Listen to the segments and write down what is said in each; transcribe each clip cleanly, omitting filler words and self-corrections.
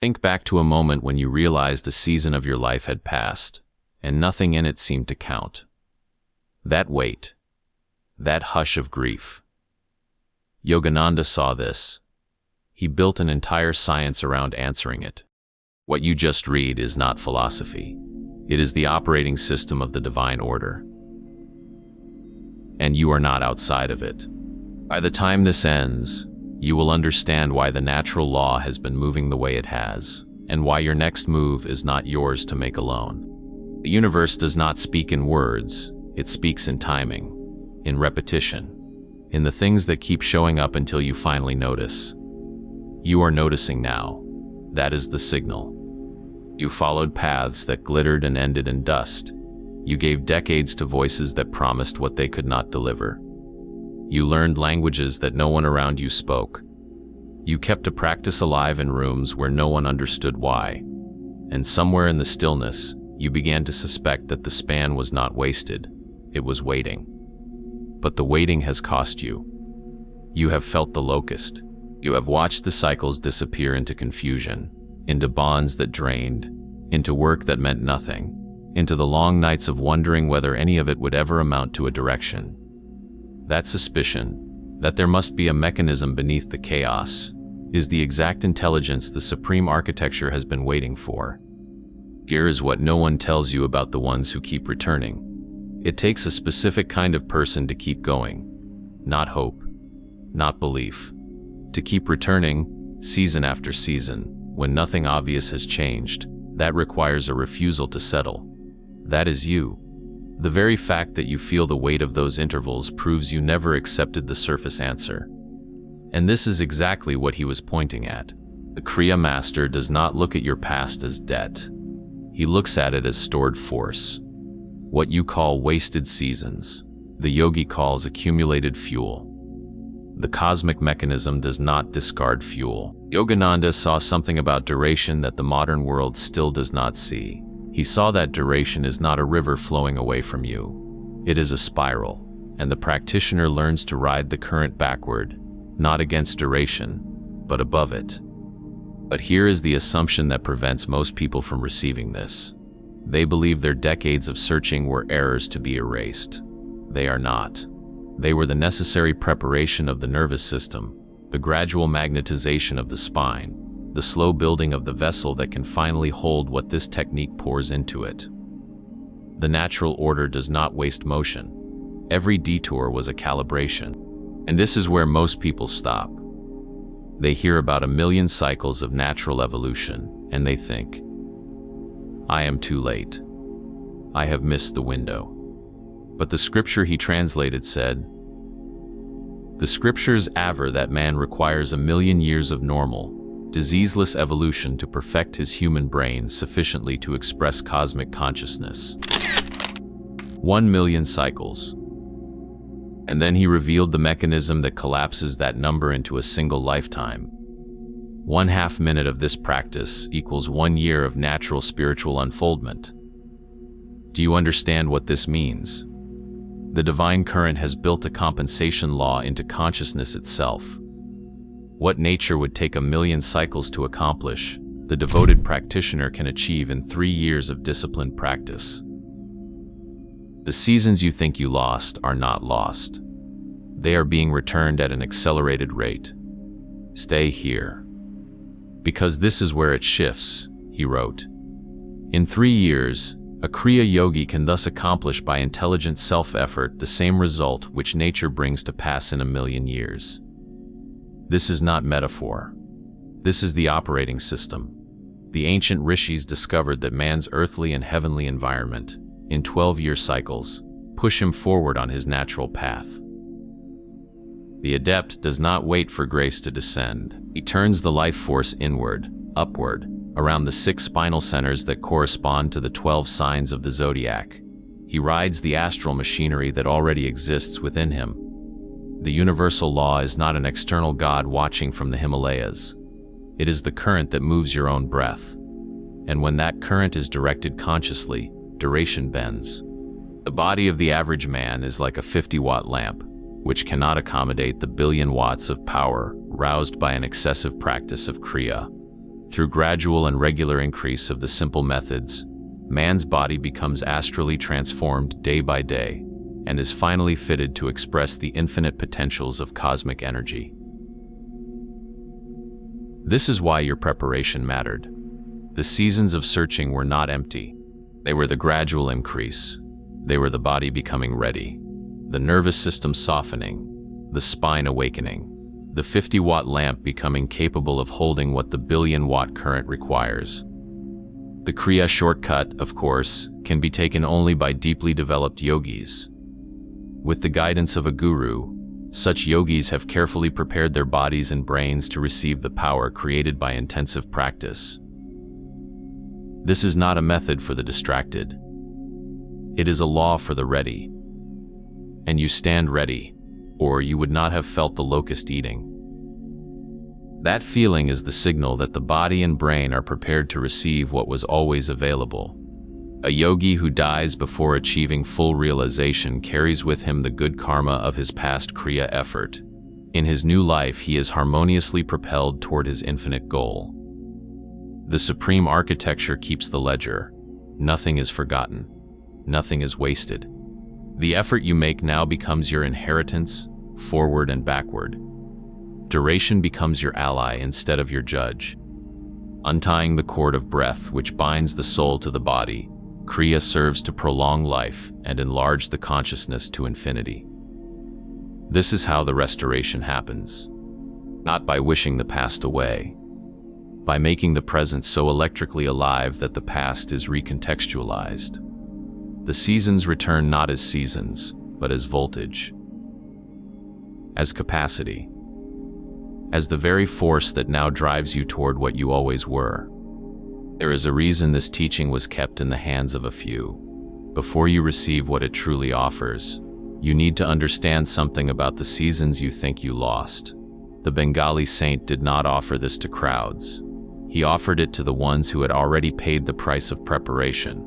Think back to a moment when you realized a season of your life had passed, and nothing in it seemed to count. That weight, that hush of grief. Yogananda saw this. He built an entire science around answering it. What you just read is not philosophy. It is the operating system of the divine order. And you are not outside of it. By the time this ends, you will understand why the natural law has been moving the way it has, and why your next move is not yours to make alone. The universe does not speak in words, it speaks in timing, in repetition, in the things that keep showing up until you finally notice. You are noticing now. That is the signal. You followed paths that glittered and ended in dust. You gave decades to voices that promised what they could not deliver. You learned languages that no one around you spoke. You kept a practice alive in rooms where no one understood why. And somewhere in the stillness, you began to suspect that the span was not wasted, it was waiting. But the waiting has cost you. You have felt the locust. You have watched the cycles disappear into confusion, into bonds that drained, into work that meant nothing, into the long nights of wondering whether any of it would ever amount to a direction. That suspicion, that there must be a mechanism beneath the chaos, is the exact intelligence the supreme architecture has been waiting for. Here is what no one tells you about the ones who keep returning. It takes a specific kind of person to keep going. Not hope, not belief. To keep returning, season after season, when nothing obvious has changed, that requires a refusal to settle. That is you. The very fact that you feel the weight of those intervals proves you never accepted the surface answer. And this is exactly what he was pointing at. The Kriya master does not look at your past as debt. He looks at it as stored force. What you call wasted seasons, the yogi calls accumulated fuel. The cosmic mechanism does not discard fuel. Yogananda saw something about duration that the modern world still does not see. He saw that duration is not a river flowing away from you. It is a spiral, and the practitioner learns to ride the current backward, not against duration, but above it. But here is the assumption that prevents most people from receiving this. They believe their decades of searching were errors to be erased. They are not. They were the necessary preparation of the nervous system, the gradual magnetization of the spine, the slow building of the vessel that can finally hold what this technique pours into it. The natural order does not waste motion. Every detour was a calibration. And this is where most people stop. They hear about 1,000,000 cycles of natural evolution, and they think, I am too late. I have missed the window. But the scripture he translated said, the scriptures aver that man requires 1,000,000 years of normal, diseaseless evolution to perfect his human brain sufficiently to express cosmic consciousness. 1,000,000 cycles. And then he revealed the mechanism that collapses that number into a single lifetime. 1/2 minute of this practice equals 1 year of natural spiritual unfoldment. Do you understand what this means? The divine current has built a compensation law into consciousness itself. What nature would take 1,000,000 cycles to accomplish, the devoted practitioner can achieve in 3 years of disciplined practice. The seasons you think you lost are not lost. They are being returned at an accelerated rate. Stay here. Because this is where it shifts, he wrote. In 3 years, a Kriya yogi can thus accomplish by intelligent self-effort the same result which nature brings to pass in 1,000,000 years. This is not metaphor. This is the operating system. The ancient rishis discovered that man's earthly and heavenly environment, in 12-year cycles, push him forward on his natural path. The adept does not wait for grace to descend. He turns the life force inward, upward, around the 6 spinal centers that correspond to the 12 signs of the zodiac. He rides the astral machinery that already exists within him. The universal law is not an external God watching from the Himalayas. It is the current that moves your own breath. And when that current is directed consciously, duration bends. The body of the average man is like a 50-watt lamp, which cannot accommodate the billion watts of power roused by an excessive practice of Kriya. Through gradual and regular increase of the simple methods, man's body becomes astrally transformed day by day and is finally fitted to express the infinite potentials of cosmic energy. This is why your preparation mattered. The seasons of searching were not empty. They were the gradual increase. They were the body becoming ready, the nervous system softening, the spine awakening, the 50-watt lamp becoming capable of holding what the billion-watt current requires. The Kriya shortcut, of course, can be taken only by deeply developed yogis. With the guidance of a guru, such yogis have carefully prepared their bodies and brains to receive the power created by intensive practice. This is not a method for the distracted. It is a law for the ready. And you stand ready, or you would not have felt the locust eating. That feeling is the signal that the body and brain are prepared to receive what was always available. A yogi who dies before achieving full realization carries with him the good karma of his past Kriya effort. In his new life, he is harmoniously propelled toward his infinite goal. The supreme architecture keeps the ledger. Nothing is forgotten. Nothing is wasted. The effort you make now becomes your inheritance, forward and backward. Duration becomes your ally instead of your judge. Untying the cord of breath which binds the soul to the body, Kriya serves to prolong life and enlarge the consciousness to infinity. This is how the restoration happens. Not by wishing the past away, by making the present so electrically alive that the past is recontextualized. The seasons return not as seasons, but as voltage, as capacity, as the very force that now drives you toward what you always were. There is a reason this teaching was kept in the hands of a few. Before you receive what it truly offers, you need to understand something about the seasons you think you lost. The Bengali saint did not offer this to crowds. He offered it to the ones who had already paid the price of preparation,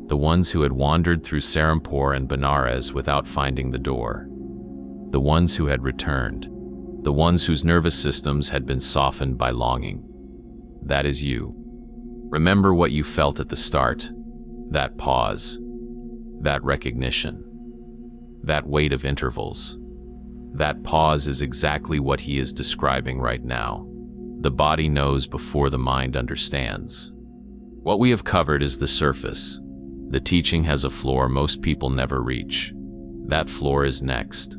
the ones who had wandered through Serampore and Benares without finding the door, the ones who had returned, the ones whose nervous systems had been softened by longing. That is you. Remember what you felt at the start, that pause, that recognition, that weight of intervals. That pause is exactly what he is describing right now. The body knows before the mind understands. What we have covered is the surface. The teaching has a floor most people never reach. That floor is next.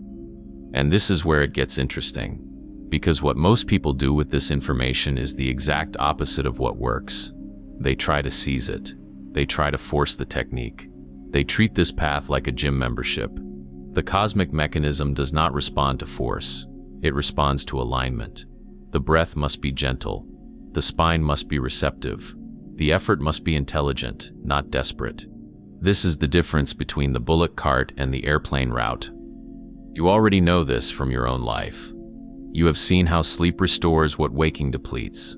And this is where it gets interesting, because what most people do with this information is the exact opposite of what works. They try to seize it. They try to force the technique. They treat this path like a gym membership. The cosmic mechanism does not respond to force. It responds to alignment. The breath must be gentle. The spine must be receptive. The effort must be intelligent, not desperate. This is the difference between the bullock cart and the airplane route. You already know this from your own life. You have seen how sleep restores what waking depletes.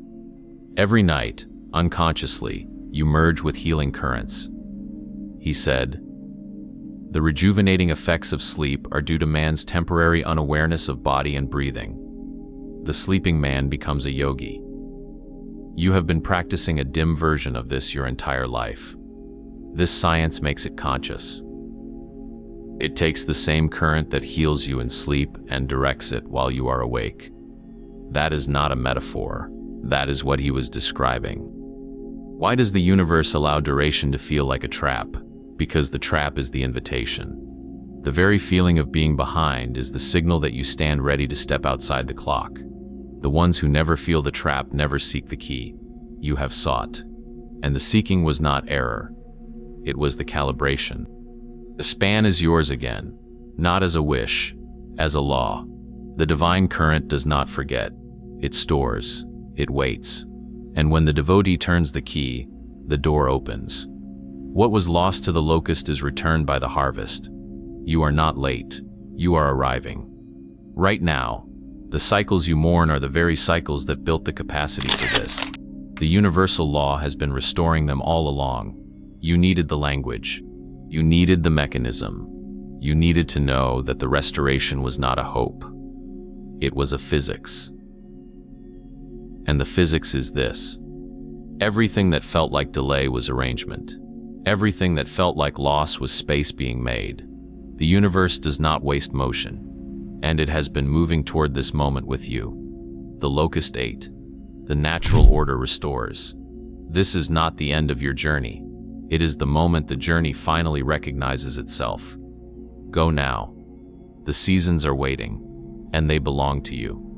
Every night, unconsciously, you merge with healing currents. He said, "The rejuvenating effects of sleep are due to man's temporary unawareness of body and breathing. The sleeping man becomes a yogi." You have been practicing a dim version of this your entire life. This science makes it conscious. It takes the same current that heals you in sleep and directs it while you are awake. That is not a metaphor. That is what he was describing. Why does the universe allow duration to feel like a trap? Because the trap is the invitation. The very feeling of being behind is the signal that you stand ready to step outside the clock. The ones who never feel the trap never seek the key. You have sought. And the seeking was not error. It was the calibration. The span is yours again, not as a wish, as a law. The divine current does not forget. It stores. It waits. And when the devotee turns the key, the door opens. What was lost to the locust is returned by the harvest. You are not late. You are arriving. Right now, the cycles you mourn are the very cycles that built the capacity for this. The universal law has been restoring them all along. You needed the language. You needed the mechanism. You needed to know that the restoration was not a hope. It was a physics. And the physics is this. Everything that felt like delay was arrangement. Everything that felt like loss was space being made. The universe does not waste motion, and it has been moving toward this moment with you. The locust ate. The natural order restores. This is not the end of your journey. It is the moment the journey finally recognizes itself. Go now. The seasons are waiting, and they belong to you.